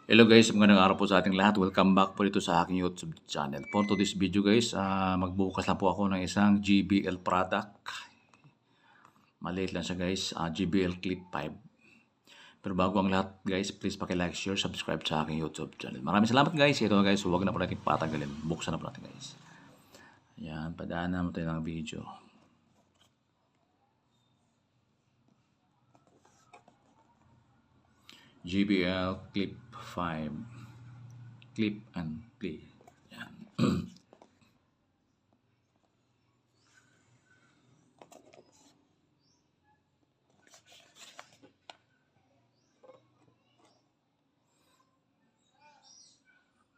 Hello guys, magandang araw po sa ating lahat. Welcome back po dito sa aking YouTube channel. For today's video guys, magbubukas lang po ako ng isang JBL product. Maliit lang siya guys, JBL Clip 5. Pero bago ang lahat guys, please paki-like, share, subscribe sa aking YouTube channel. Maraming salamat guys. Ito guys, huwag na po natin patagalin. Buksan na po natin guys. Ayan, padaan naman tayo ng video. JBL Clip 5 Clip and Play. Yan.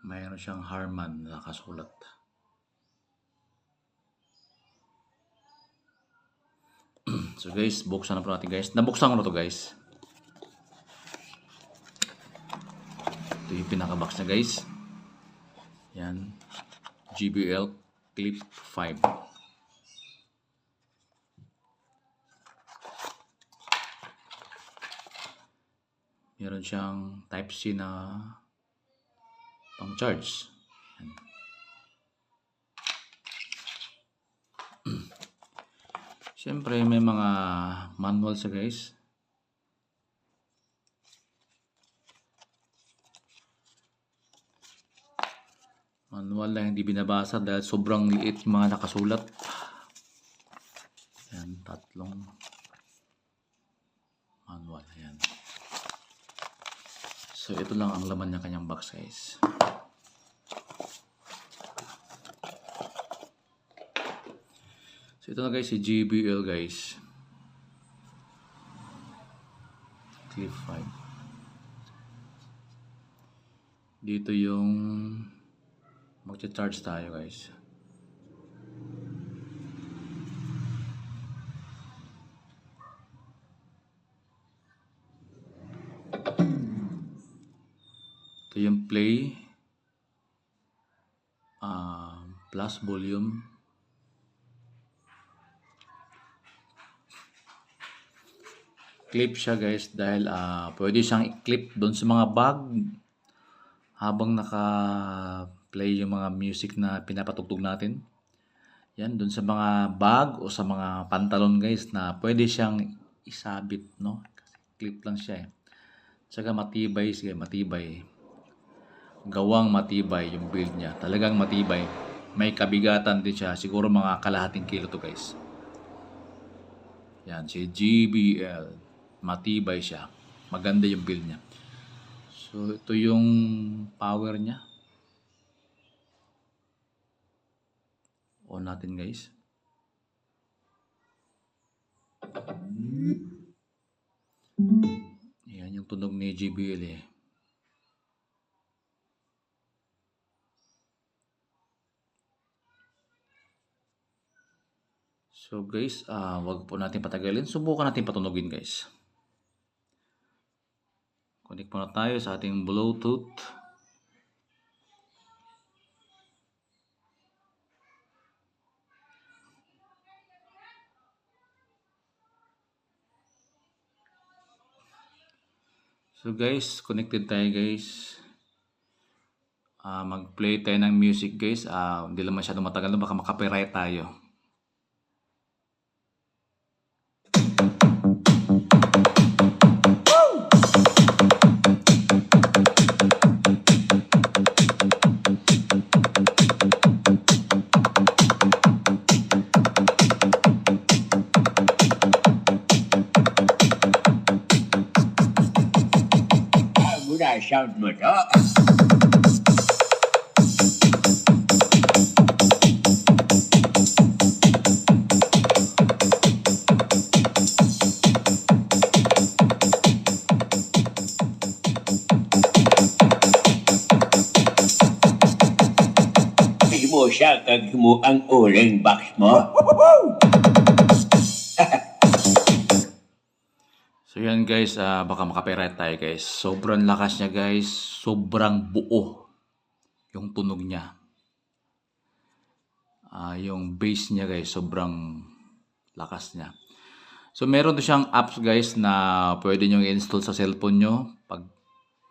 Mayroon siyang Harman na nakasulat. So guys, buksan na po natin guys. Nabuksan ko na to guys. Ito yung pinaka-box na guys. Yan. JBL Clip 5. Meron siyang Type-C na pang-charge. Yan. Siyempre may mga manual sa guys. Manual na hindi binabasa dahil sobrang liit yung mga nakasulat. Yan, tatlong manual. Yan. So ito lang ang laman ng kanyang box guys. So ito na guys si JBL guys. Clip 5. Dito yung magcha-charge tayo guys. Ito yung play plus volume. Clip siya guys dahil pwede siyang i-clip doon sa mga bag habang naka-play yung mga music na pinapatugtog natin. Yan, doon sa mga bag o sa mga pantalon guys na pwede siyang isabit, no? Kasi clip lang siya eh. Tsaka matibay siya, matibay. Gawang matibay yung build niya. Talagang matibay. May kabigatan din siya. Siguro mga kalahating kilo to guys. Yan, si JBL. Matibay siya. Maganda yung build niya. So, ito yung power niya. On natin guys. Yan yung tunog ni JBL eh. So guys, wag po natin patagalin. Subukan natin patunogin guys. Connect muna tayo sa ating Bluetooth. So guys, connected tayo guys. Mag-play tayo ng music guys. Hindi lang masyadong matagal na baka makapiright tayo. Sound mo to. Mo siya kag mo ang uling box mo. So yan guys, baka makapiright tayo guys. Sobrang lakas niya guys. Sobrang buo yung tunog niya. Yung bass niya guys, sobrang lakas niya. So meron to siyang apps guys na pwede nyo i-install sa cellphone nyo. Pag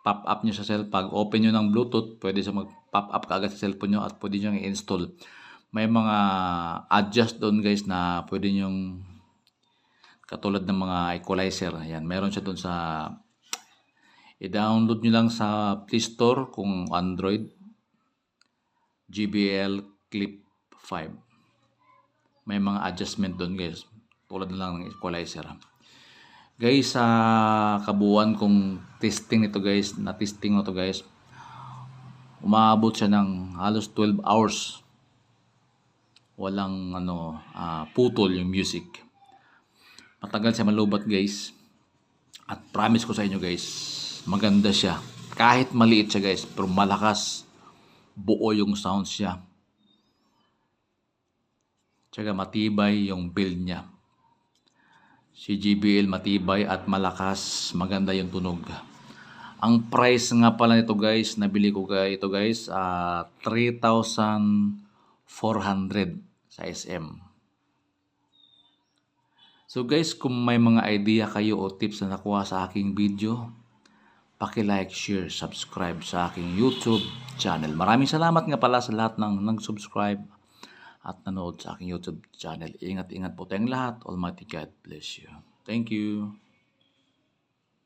pop up nyo sa cellphone. Pag open nyo ng Bluetooth, pwede siya mag-pop up kaagad sa cellphone nyo at pwede nyo i-install. May mga adjust doon guys na pwede nyo katulad ng mga equalizer. Ayan, meron siya doon sa i-download nyo lang sa Play Store kung Android. JBL Clip 5. May mga adjustment doon guys. Tulad na lang ng equalizer. Guys, sa kabuuan kong testing nito guys, umabot siya ng halos 12 hours. Walang putol yung music. Matagal siya malubat guys. At promise ko sa inyo guys, maganda siya. Kahit maliit siya guys, pero malakas. Buo yung sounds siya. Tsaka matibay yung build niya. Si JBL matibay at malakas. Maganda yung tunog. Ang price nga pala nito guys, nabili ko ito guys, 3,400 sa SM. So guys, kung may mga idea kayo o tips na nakuha sa aking video, paki-like, share, subscribe sa aking YouTube channel. Maraming salamat nga pala sa lahat ng nag-subscribe at nanood sa aking YouTube channel. Ingat-ingat po tayong lahat. Almighty God bless you. Thank you.